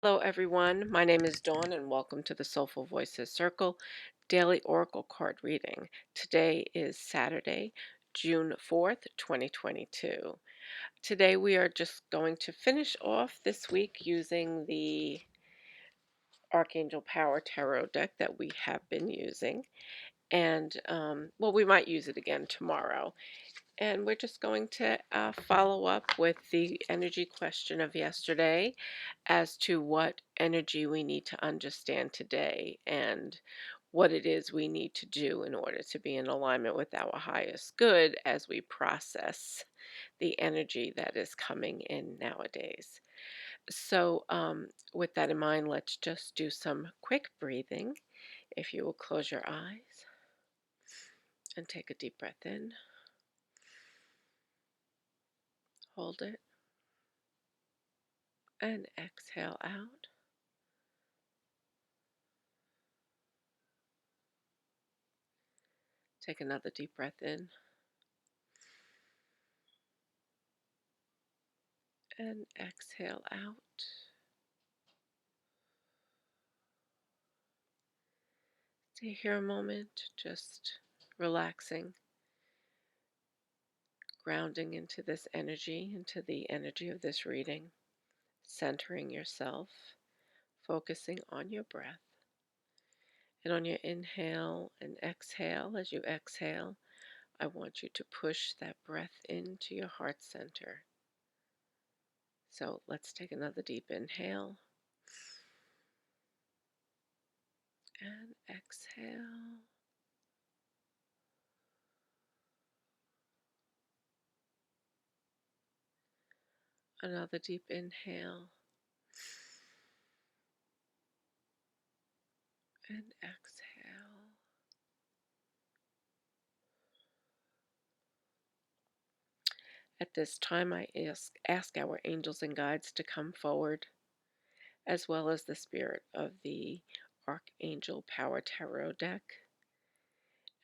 Hello, everyone. My name is Dawn, and welcome to the Soulful Voices Circle Daily Oracle Card Reading. Today is Saturday, June 4th, 2022. Today, we are just going to finish off this week using the Archangel Power Tarot deck that we have been using. And, well, we might use it again tomorrow. And we're just going to follow up with the energy question of yesterday as to what energy we need to understand today and what it is we need to do in order to be in alignment with our highest good as we process the energy that is coming in nowadays. So, with that in mind, let's just do some quick breathing. If you will close your eyes and take a deep breath in, hold it, and exhale out. Take another deep breath in and exhale out. Stay here a moment, just relaxing, grounding into this energy, into the energy of this reading, centering yourself, focusing on your breath. And on your inhale and exhale, as you exhale, I want you to push that breath into your heart center. So let's take another deep inhale and exhale. Another deep inhale and exhale. At this time, I ask our angels and guides to come forward, as well as the spirit of the Archangel Power Tarot deck.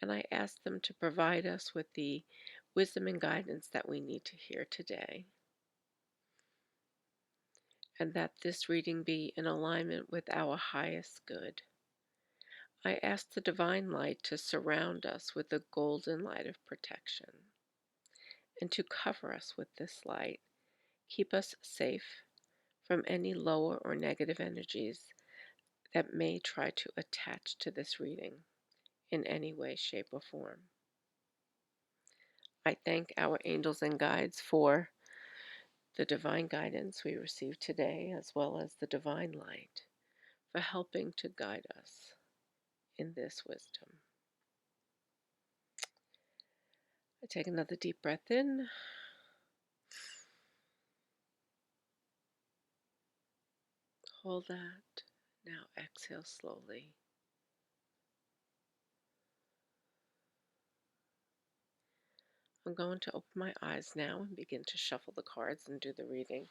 And I ask them to provide us with the wisdom and guidance that we need to hear today. And that this reading be in alignment with our highest good. I ask the divine light to surround us with the golden light of protection and to cover us with this light. Keep us safe from any lower or negative energies that may try to attach to this reading in any way, shape, or form. I thank our angels and guides for the divine guidance we receive today, as well as the divine light for helping to guide us in this wisdom. I take another deep breath in. Hold that. Now exhale slowly. I'm going to open my eyes now and begin to shuffle the cards and do the reading.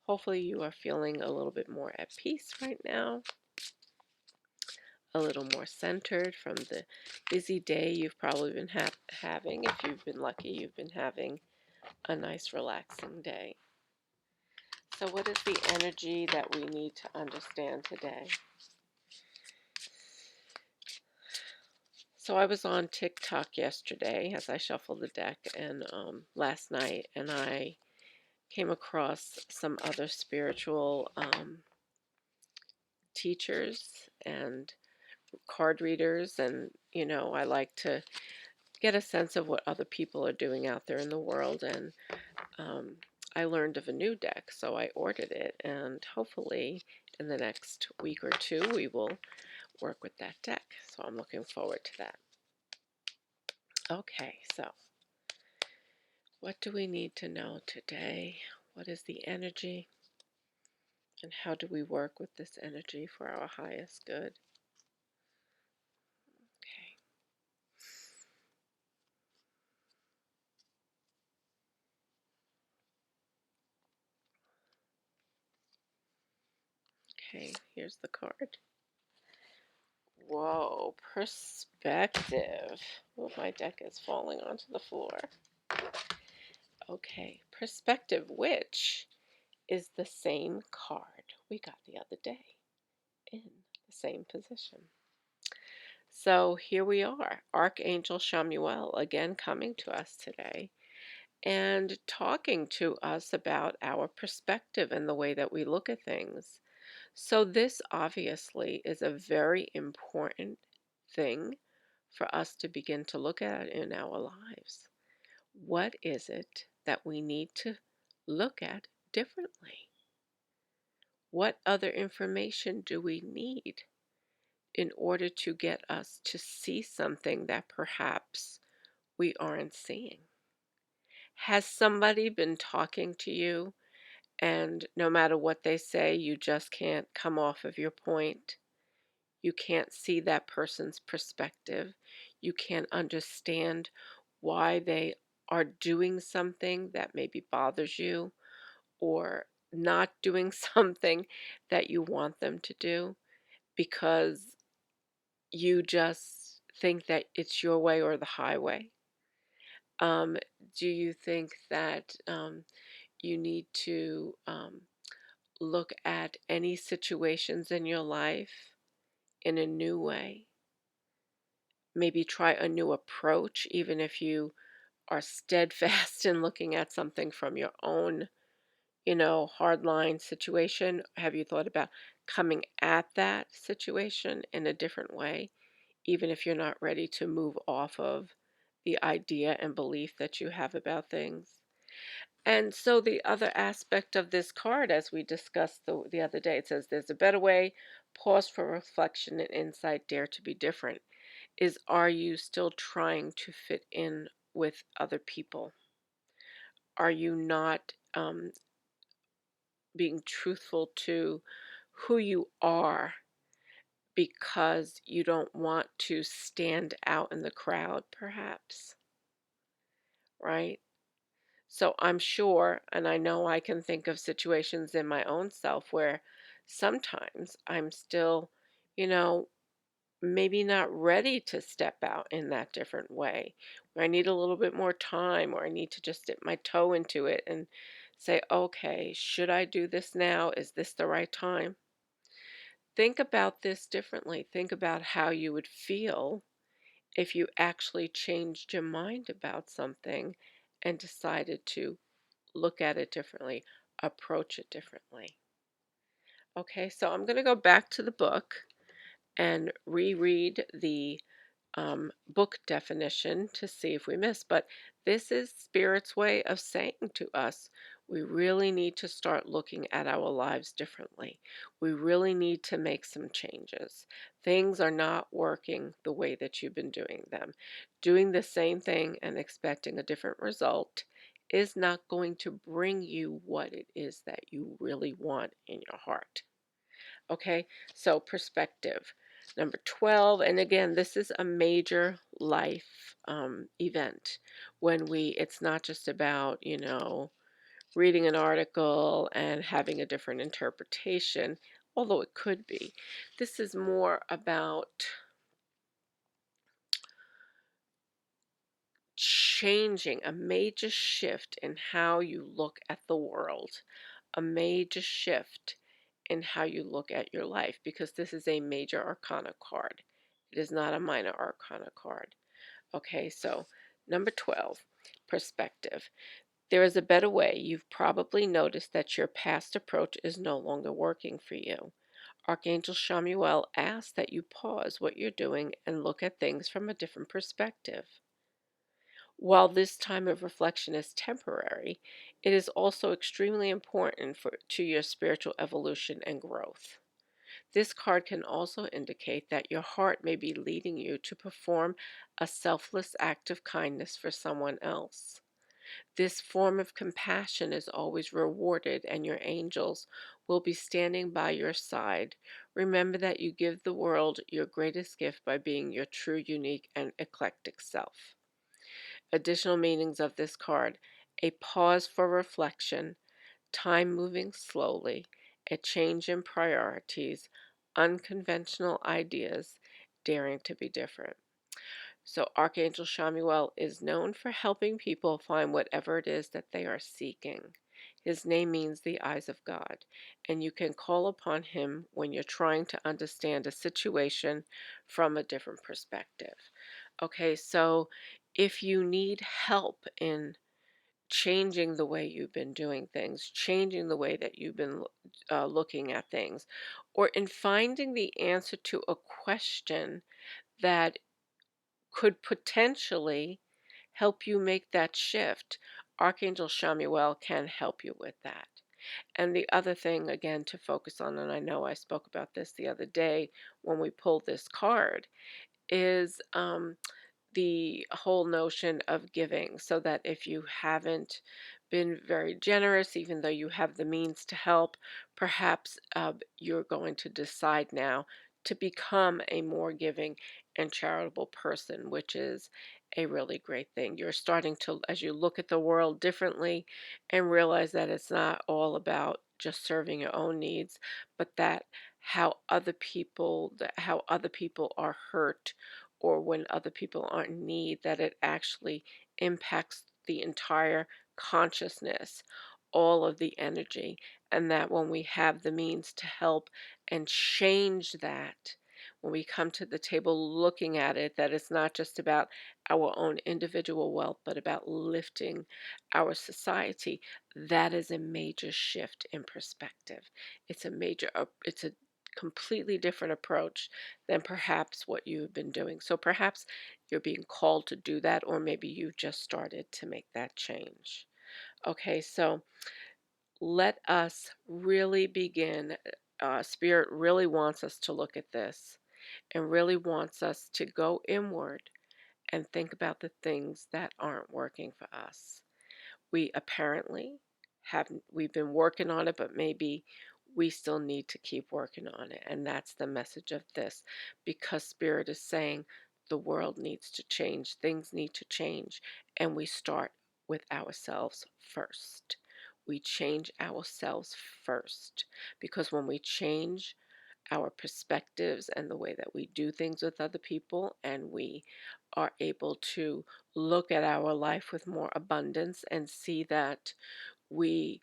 Hopefully you are feeling a little bit more at peace right now, a little more centered from the busy day you've probably been having. If you've been lucky, you've been having a nice relaxing day. So what is the energy that we need to understand today? So I was on TikTok yesterday as I shuffled the deck and last night, and I came across some other spiritual teachers and card readers, and I like to get a sense of what other people are doing out there in the world, and I learned of a new deck, so I ordered it, and hopefully in the next week or two we will work with that deck, so I'm looking forward to that. Okay, so what do we need to know today? What is the energy? And how do we work with this energy for our highest good? Okay, here's the card. Whoa, perspective. Oh, my deck is falling onto the floor. Okay, perspective, which is the same card we got the other day in the same position. So here we are, Archangel Chamuel again coming to us today and talking to us about our perspective and the way that we look at things. So, this obviously is a very important thing for us to begin to look at in our lives. What is it that we need to look at differently? What other information do we need in order to get us to see something that perhaps we aren't seeing? Has somebody been talking to you and no matter what they say, you just can't come off of your point? You can't see that person's perspective. You can't understand why they are doing something that maybe bothers you or not doing something that you want them to do because you just think that it's your way or the highway. Um, do you think that you need to look at any situations in your life in a new way? Maybe try a new approach, even if you are steadfast in looking at something from your own, hardline situation. Have you thought about coming at that situation in a different way, even if you're not ready to move off of the idea and belief that you have about things? And so the other aspect of this card, as we discussed the other day, it says there's a better way, pause for reflection and insight, dare to be different. Is are you still trying to fit in with other people? Are you not being truthful to who you are because you don't want to stand out in the crowd, perhaps? Right? So I'm sure, and I know I can think of situations in my own self where sometimes I'm still, you know, maybe not ready to step out in that different way, where I need a little bit more time, or I need to just dip my toe into it and say, okay, should I do this now? Is this the right time? Think about this differently. Think about how you would feel if you actually changed your mind about something and decided to look at it differently, approach it differently. Okay, so I'm going to go back to the book and reread the book definition to see if we miss. But this is Spirit's way of saying to us, we really need to start looking at our lives differently. We really need to make some changes. Things are not working the way that you've been doing them. Doing the same thing and expecting a different result is not going to bring you what it is that you really want in your heart. Okay, so perspective. Number 12, and again, this is a major life event when it's not just about, reading an article and having a different interpretation, although it could be. This is more about changing a major shift in how you look at the world, a major shift in how you look at your life, because this is a major arcana card. It is not a minor arcana card. Okay, so number 12, perspective. There is a better way. You've probably noticed that your past approach is no longer working for you. Archangel Chamuel asks that you pause what you're doing and look at things from a different perspective. While this time of reflection is temporary, it is also extremely important to your spiritual evolution and growth. This card can also indicate that your heart may be leading you to perform a selfless act of kindness for someone else. This form of compassion is always rewarded, and your angels will be standing by your side. Remember that you give the world your greatest gift by being your true, unique, and eclectic self. Additional meanings of this card: a pause for reflection, time moving slowly, a change in priorities, unconventional ideas, daring to be different. So, Archangel Chamuel is known for helping people find whatever it is that they are seeking. His name means the eyes of God, and you can call upon him when you're trying to understand a situation from a different perspective. Okay, so if you need help in changing the way you've been doing things, changing the way that you've been looking at things, or in finding the answer to a question that could potentially help you make that shift, Archangel Chamuel can help you with that. And the other thing, again, to focus on, and I know I spoke about this the other day when we pulled this card, is the whole notion of giving, so that if you haven't been very generous, even though you have the means to help, perhaps you're going to decide now to become a more giving and charitable person, which is a really great thing. You're starting to, as you look at the world differently and realize that it's not all about just serving your own needs, but that how other people are hurt, or when other people are in need, that it actually impacts the entire consciousness, all of the energy, and that when we have the means to help and change that, when we come to the table looking at it, that it's not just about our own individual wealth, but about lifting our society, that is a major shift in perspective. It's a completely different approach than perhaps what you've been doing. So perhaps you're being called to do that, or maybe you just started to make that change. Okay, so let us really begin. Spirit really wants us to look at this and really wants us to go inward and think about the things that aren't working for us. We apparently we've been working on it, but maybe we still need to keep working on it. And that's the message of this, because Spirit is saying the world needs to change, things need to change, and we start with ourselves first. We change ourselves first, because when we change our perspectives and the way that we do things with other people, and we are able to look at our life with more abundance and see that we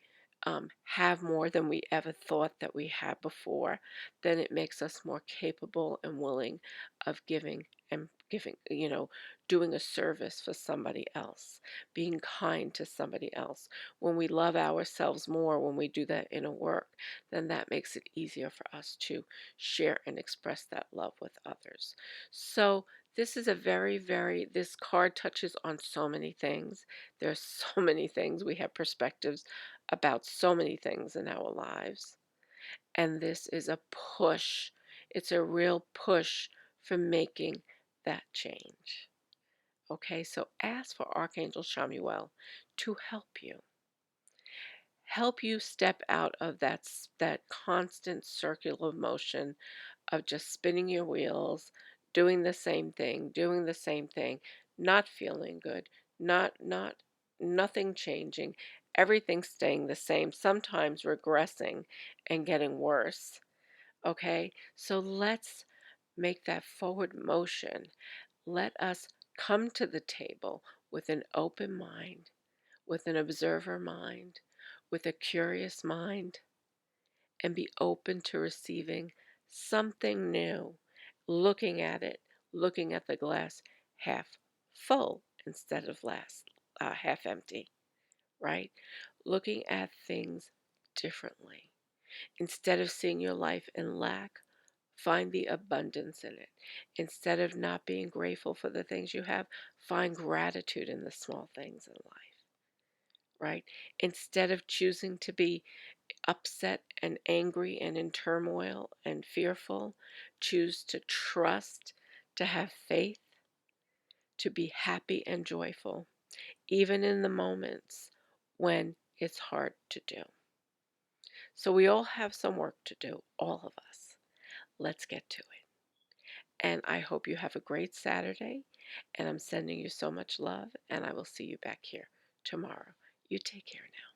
have more than we ever thought that we had before, then it makes us more capable and willing of giving, doing a service for somebody else, being kind to somebody else. When we love ourselves more, when we do that inner work, then that makes it easier for us to share and express that love with others. So this is a this card touches on so many things. There's so many things. We have perspectives about so many things in our lives. And this is a push. It's a real push for making that change. Okay, so ask for Archangel Chamuel to help you step out of that constant circular motion of just spinning your wheels, doing the same thing, not feeling good, not nothing changing, everything staying the same, sometimes regressing and getting worse. Okay? So let's make that forward motion. Let us come to the table with an open mind, with an observer mind, with a curious mind, and be open to receiving something new, looking at it, looking at the glass half full instead of half empty, right? Looking at things differently. Instead of seeing your life in lack, find the abundance in it. Instead of not being grateful for the things you have, find gratitude in the small things in life, right? Instead of choosing to be upset and angry and in turmoil and fearful, choose to trust, to have faith, to be happy and joyful, even in the moments when it's hard to do. So we all have some work to do, all of us. Let's get to it. And I hope you have a great Saturday. And I'm sending you so much love. And I will see you back here tomorrow. You take care now.